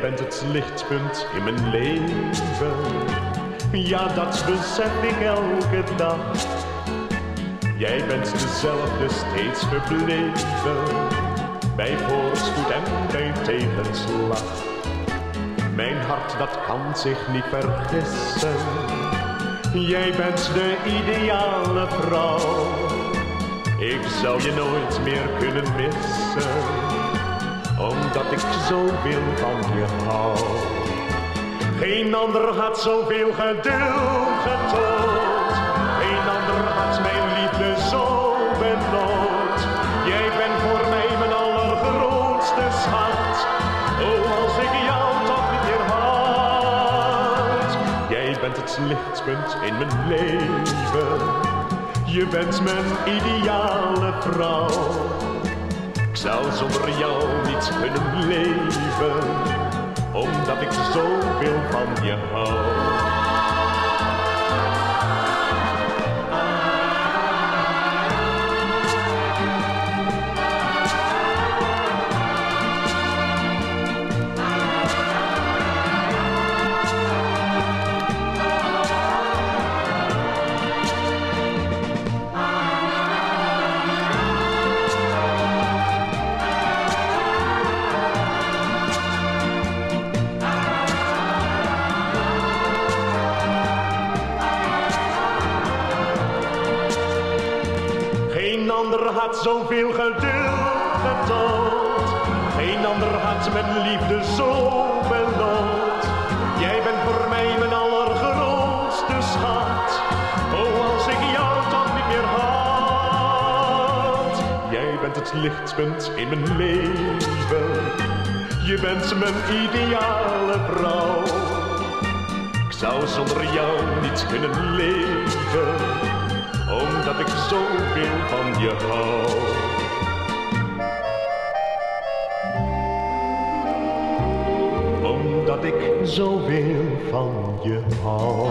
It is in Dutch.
bent het lichtpunt in mijn leven. Ja, dat besef ik elke dag. Jij bent dezelfde steeds gebleven, bij voorspoed en bij tegenslag. Mijn hart dat kan zich niet vergissen. Jij bent de ideale vrouw. Ik zou je nooit meer kunnen missen, omdat ik zoveel van je hou. Geen ander had zoveel geduld getoond. Geen ander had mijn liefde zo beloond. Jij bent voor mij mijn allergrootste schat. Oh, als ik jou toch niet meer had. Jij bent het lichtpunt in mijn leven. Je bent mijn ideale vrouw. Ik zou zonder jou niet kunnen leven, omdat ik zoveel van je hou. Geen ander had zoveel geduld getoond. Geen ander had mijn liefde zo beloond. Jij bent voor mij mijn allergrootste schat. Oh, als ik jou toch niet meer had. Jij bent het lichtpunt in mijn leven. Je bent mijn ideale vrouw. Ik zou zonder jou niet kunnen leven, omdat ik zoveel van je hou. Omdat ik zoveel van je hou.